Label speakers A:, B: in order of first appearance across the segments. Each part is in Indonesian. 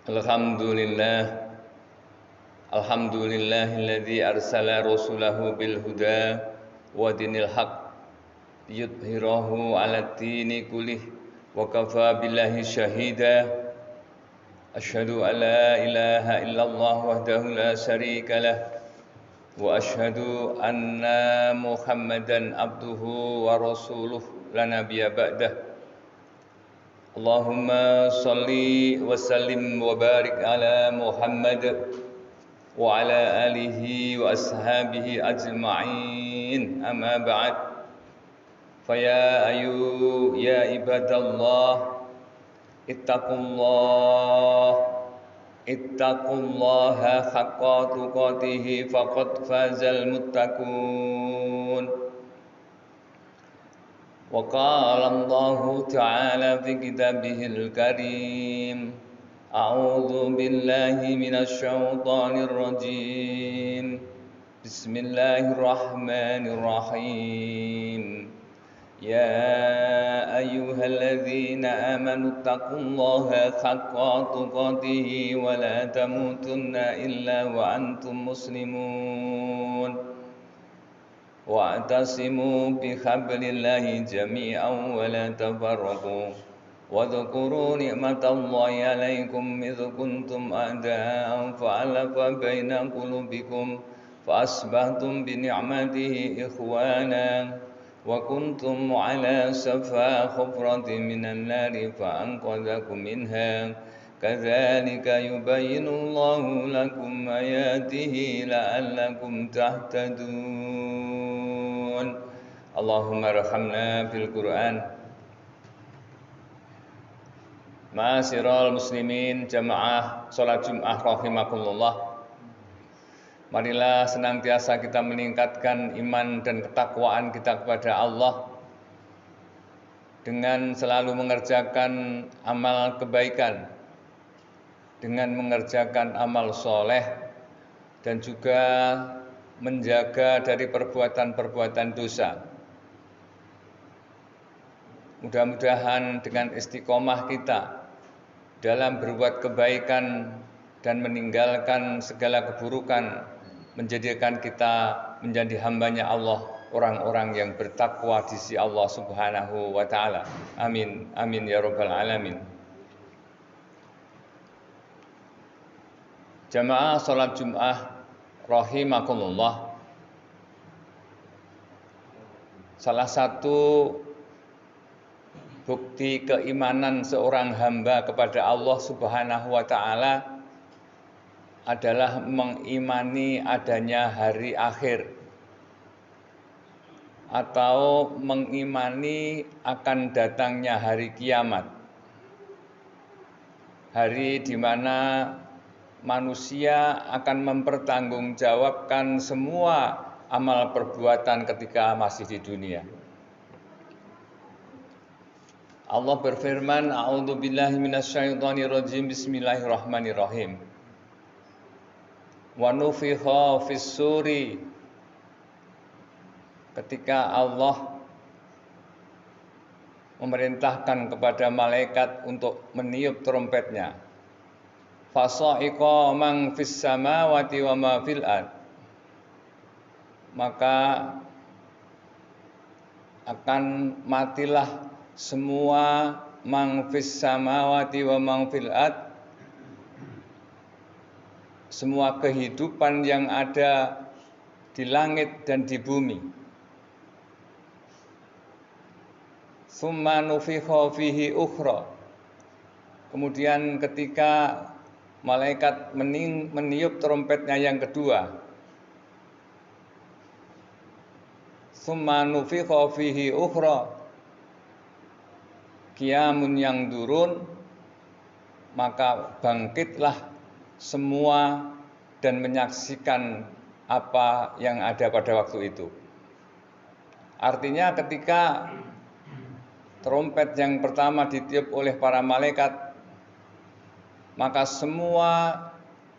A: Alhamdulillah Alhamdulillahilladzi arsala rasulahu bil huda wa dinil haq liyudhhirahu 'alad dini kullih wa kafa billahi syahida. Asyhadu an la ilaha illallah wahdahu la syarika lah wa asyhadu anna Muhammadan abduhu wa rasuluh la nabiyya ba'dah. Allahumma salli wa sallim wa barik ala Muhammad wa ala alihi wa ashabihi ajma'in, amma ba'd. Faya ayu ya ibadallah ittaqullaha haqqa tuqatih faqad fazal muttaqun. Wa qala Allahu ta'ala fi kitabihil karim, a'udzu billahi minasy syaithanir rajim. Bismillahirrahmanirrahim. Ya ayyuhalladzina amanu taqullaha haqqa tuqatih wa la tamutunna illa wa antum muslimun. Wa'tasimu bihablillahi jami'an wa la tafarraqu wa dhkuru ni'matallahi 'alaikum idh kuntum a'da'an fa'alafa baina qulubikum fa asbahtum bi ni'matihi ikhwana wa kuntum 'ala safa hufratin minan nari fa anqadhakum minha kadzalika yubayyinullahu lakum ayatihi la'allakum tahtadun. Allahumma rahamna bil Qur'an. Ma'asyiral muslimin jamaah salat Jumat rahimakumullah. Marilah senantiasa kita meningkatkan iman dan ketakwaan kita kepada Allah dengan selalu mengerjakan amal kebaikan, dengan mengerjakan amal soleh, dan juga menjaga dari perbuatan-perbuatan dosa. Mudah-mudahan dengan istiqomah kita dalam berbuat kebaikan dan meninggalkan segala keburukan menjadikan kita menjadi hambanya Allah, orang-orang yang bertakwa di sisi Allah Subhanahu wa taala. Amin amin ya rabbal alamin. Jamaah salat Jumat rahimakumullah. Salah satu bukti keimanan seorang hamba kepada Allah Subhanahu wa taala adalah mengimani adanya hari akhir atau mengimani akan datangnya hari kiamat. Hari di mana manusia akan mempertanggungjawabkan semua amal perbuatan ketika masih di dunia. Allah berfirman, a'udzu billahi minasyaitonir rajim, bismillahirrahmanirrahim. Wa nufikha fis-suri, ketika Allah memerintahkan kepada malaikat untuk meniup trompetnya. Fasa'iqa man fis samawati wa ma fil ard, maka akan matilah semua man fis samawati wa man fil ard, semua kehidupan yang ada di langit dan di bumi. Tsumma nufikha fihi ukhra, kemudian ketika malaikat meniup trompetnya yang kedua, tsumma nufikha fihi ukhra qiyamun yang durun, maka bangkitlah semua dan menyaksikan apa yang ada pada waktu itu. Artinya ketika trompet yang pertama ditiup oleh para malaikat, maka semua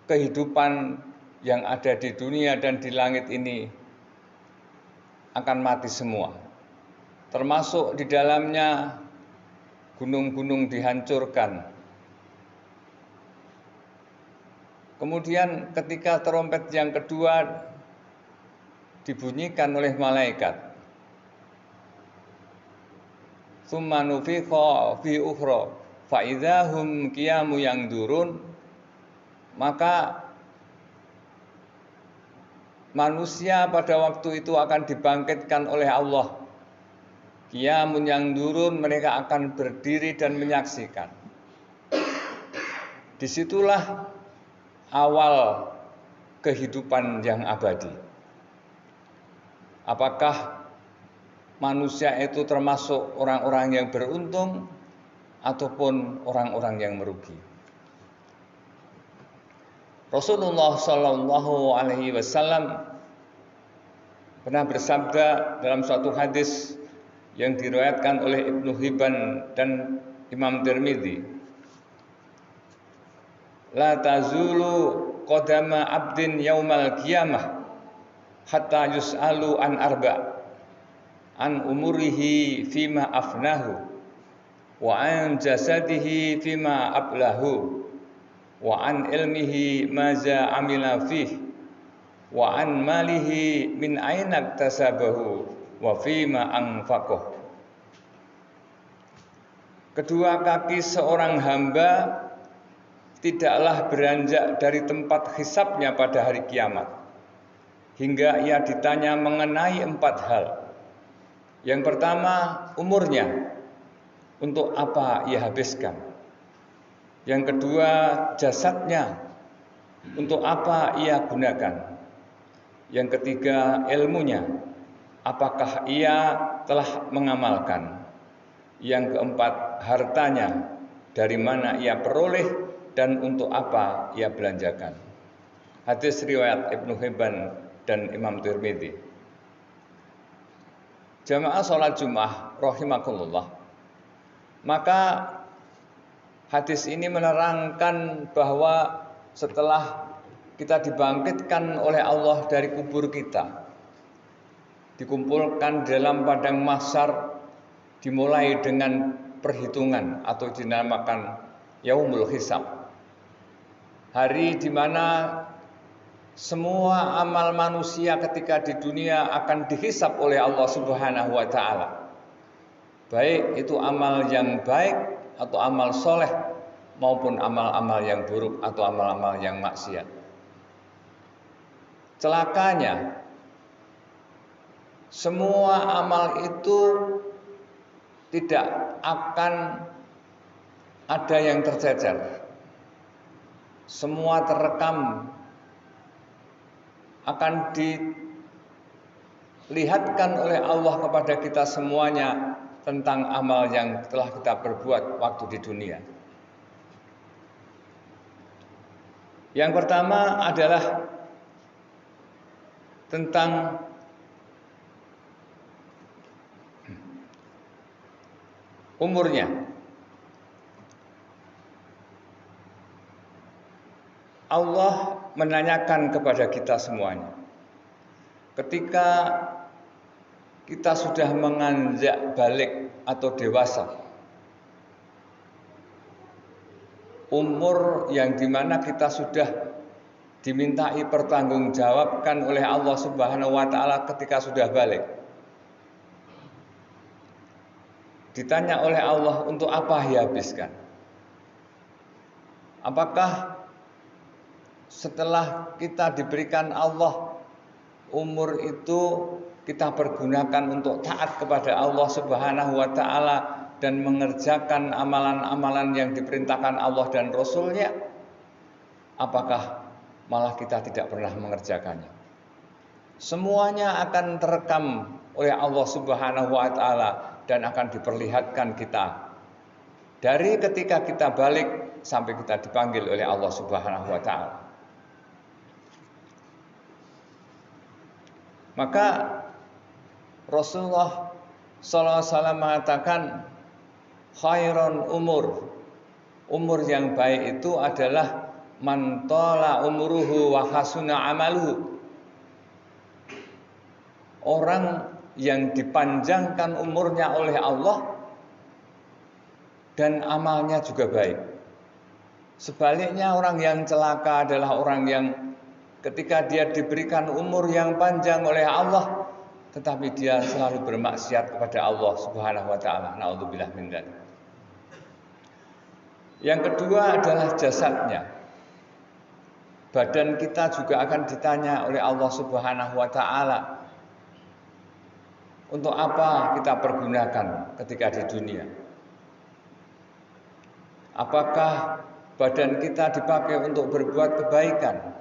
A: kehidupan yang ada di dunia dan di langit ini akan mati semua. Termasuk di dalamnya gunung-gunung dihancurkan, Kemudian ketika trompet yang kedua dibunyikan oleh malaikat, tsumma nufikha fi ukhra fa idzahum qiyamu yanzurun, maka manusia pada waktu itu akan dibangkitkan oleh Allah. Qiyamun yanzurun, mereka akan berdiri dan menyaksikan. Disitulah awal kehidupan yang abadi. Apakah manusia itu termasuk orang-orang yang beruntung ataupun orang-orang yang merugi? Rasulullah Shallallahu Alaihi Wasallam pernah bersabda dalam suatu hadis yang diriwayatkan oleh Ibnu Hibban dan Imam Tirmidzi, la tazulu qadama abdin yaumal qiyamah hatta yus'alu an arba, an umurihi fima afnahu, wa an jasadihi fima ablahu, wa an ilmihi maza amila fih, wa an malihi min aina iktasabahu, wa fima anfaqah. Kedua kaki seorang hamba tidaklah beranjak dari tempat hisabnya pada hari kiamat hingga ia ditanya mengenai 4 hal. Yang pertama, umurnya, untuk apa ia habiskan. Yang kedua, jasadnya, untuk apa ia gunakan. Yang ketiga, ilmunya, apakah ia telah mengamalkan. Yang keempat, hartanya, dari mana ia peroleh dan untuk apa ia belanjakan. Hadis riwayat Ibnu Hibban dan Imam Tirmidzi. Jamaah sholat Jumat rahimakumullah. Maka hadis ini menerangkan bahwa setelah kita dibangkitkan oleh Allah dari kubur kita, dikumpulkan dalam padang mahsyar, dimulai dengan perhitungan atau dinamakan Yaumul Hisab. Hari di mana semua amal manusia ketika di dunia akan dihisab oleh Allah Subhanahu wa taala. Baik itu amal yang baik atau amal soleh, maupun amal-amal yang buruk atau amal-amal yang maksiat. Celakanya, semua amal itu tidak akan ada yang tercecer. Semua terekam, akan dilihatkan oleh Allah kepada kita semuanya tentang amal yang telah kita perbuat waktu di dunia. Yang pertama adalah tentang umurnya. Allah menanyakan kepada kita semuanya, ketika kita sudah menganjak balik atau dewasa, umur yang dimana kita sudah dimintai pertanggungjawabkan oleh Allah Subhanahu wa taala ketika sudah balik. Ditanya oleh Allah, untuk apa ia habiskan? Apakah setelah kita diberikan Allah umur itu kita pergunakan untuk taat kepada Allah Subhanahu wa taala dan mengerjakan amalan-amalan yang diperintahkan Allah dan Rasul-Nya? Apakah malah kita tidak pernah mengerjakannya? Semuanya akan terekam oleh Allah Subhanahu wa taala dan akan diperlihatkan kita dari ketika kita balik sampai kita dipanggil oleh Allah Subhanahu wa taala. Maka Rasulullah SAW mengatakan, khairon umur yang baik itu adalah man tala umuruhu wa hasuna amaluhu, orang yang dipanjangkan umurnya oleh Allah dan amalnya juga baik. Sebaliknya orang yang celaka adalah orang yang ketika dia diberikan umur yang panjang oleh Allah, tetapi dia selalu bermaksiat kepada Allah Subhanahu wa taala. Nauzubillah min dzalik. Yang kedua adalah jasadnya. Badan kita juga akan ditanya oleh Allah Subhanahu wa taala, untuk apa kita pergunakan ketika di dunia? Apakah badan kita dipakai untuk berbuat kebaikan,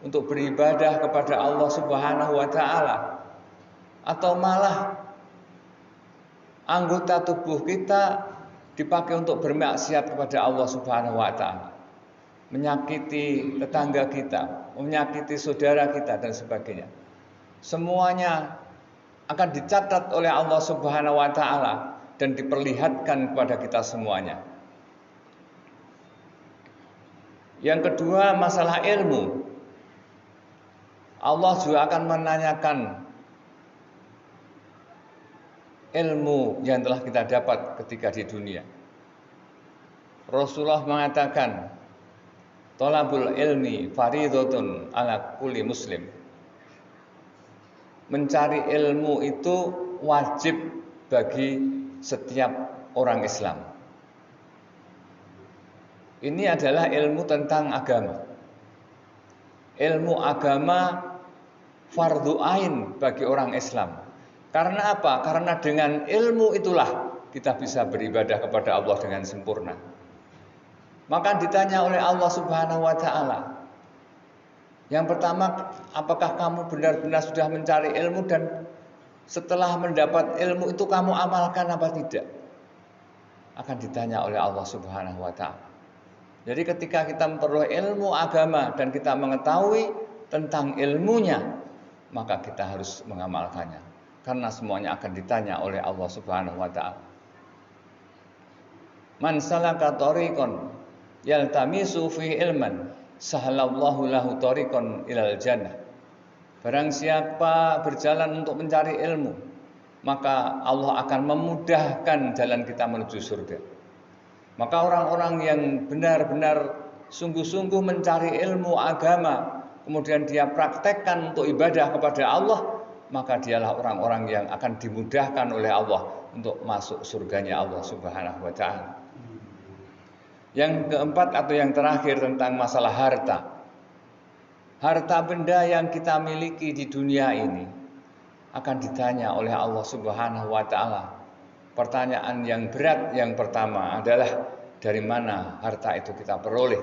A: untuk beribadah kepada Allah Subhanahu wa taala, atau malah anggota tubuh kita dipakai untuk bermaksiat kepada Allah Subhanahu wa taala, menyakiti tetangga kita, menyakiti saudara kita dan sebagainya. Semuanya akan dicatat oleh Allah Subhanahu wa taala dan diperlihatkan kepada kita semuanya. Yang kedua, masalah ilmu. Allah juga akan menanyakan ilmu yang telah kita dapat ketika di dunia. Rasulullah mengatakan, "Thalabul ilmi fardhatun ala kulli muslim." Mencari ilmu itu wajib bagi setiap orang Islam. Ini adalah ilmu tentang agama. Ilmu agama fardhu ain bagi orang Islam. Karena apa? Karena dengan ilmu itulah kita bisa beribadah kepada Allah dengan sempurna. Maka ditanya oleh Allah Subhanahu wa taala, yang pertama, apakah kamu benar-benar sudah mencari ilmu dan setelah mendapat ilmu itu kamu amalkan apa tidak? Akan ditanya oleh Allah Subhanahu wa taala. Jadi ketika kita memperoleh ilmu agama dan kita mengetahui tentang ilmunya, maka kita harus mengamalkannya. Karena semuanya akan ditanya oleh Allah Subhanahu wa taala. Man salaka tariqan yaltamisu fi ilman sahalallahu lahu tariqan ilal jannah. Barang siapa berjalan untuk mencari ilmu, maka Allah akan memudahkan jalan kita menuju surga. Maka orang-orang yang benar-benar sungguh-sungguh mencari ilmu agama, kemudian dia praktekkan untuk ibadah kepada Allah, maka dialah orang-orang yang akan dimudahkan oleh Allah untuk masuk surganya Allah Subhanahu wa taala. Yang keempat atau yang terakhir tentang masalah harta. Harta benda yang kita miliki di dunia ini akan ditanya oleh Allah Subhanahu wa taala. Pertanyaan yang berat yang pertama adalah dari mana harta itu kita peroleh?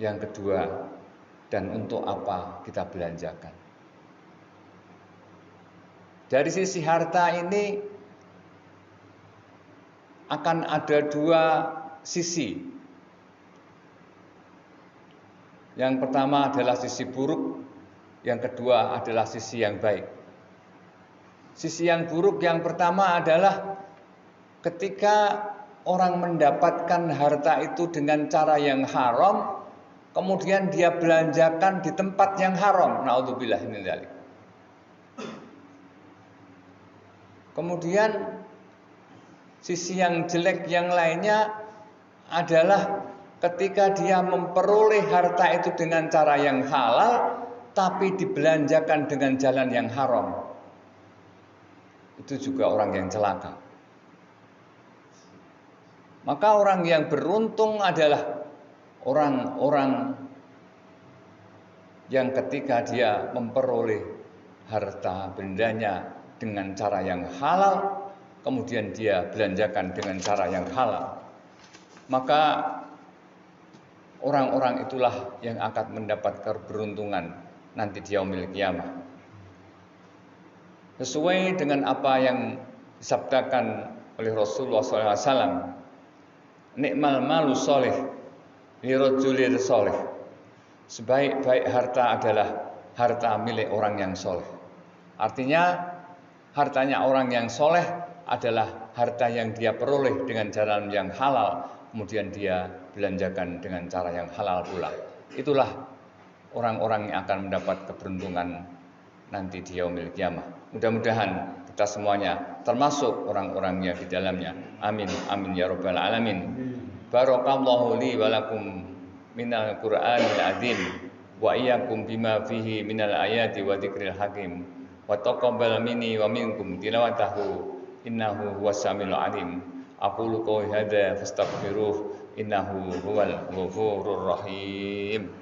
A: Yang kedua, dan untuk apa kita belanjakan? Dari sisi harta ini akan ada dua sisi. Yang pertama adalah sisi buruk, yang kedua adalah sisi yang baik. Sisi yang buruk yang pertama adalah ketika orang mendapatkan harta itu dengan cara yang haram, kemudian dia belanjakan di tempat yang haram. Naudzubillah min dzalik. Kemudian sisi yang jelek yang lainnya adalah ketika dia memperoleh harta itu dengan cara yang halal, tapi dibelanjakan dengan jalan yang haram. Itu juga orang yang celaka. Maka orang yang beruntung adalah orang-orang yang ketika dia memperoleh harta bendanya dengan cara yang halal, kemudian dia belanjakan dengan cara yang halal. Maka orang-orang itulah yang akan mendapat keberuntungan nanti di yaumil qiyamah. Sesuai dengan apa yang disabdakan oleh Rasulullah SAW, nikmal malu soleh lirajulil soleh. Sebaik-baik harta adalah harta milik orang yang soleh. Artinya hartanya orang yang soleh adalah harta yang dia peroleh dengan jalan yang halal, kemudian dia belanjakan dengan cara yang halal pula. Itulah orang-orang yang akan mendapat keberuntungan nanti di yaumil qiyamah. Mudah-mudahan kita semuanya termasuk orang-orang yang di dalamnya. Amin, amin ya rabbal alamin. Barakallahu li wa lakum minal Qur'anil azim wa iyyakum bima fihi minal ayati wa dzikril hakim wa taqabbal minni wa minkum tilawatahu innahu huwas samiul alim. Aqulu qawli hadza fastaghfiruh innahu huwal ghafurur rahim.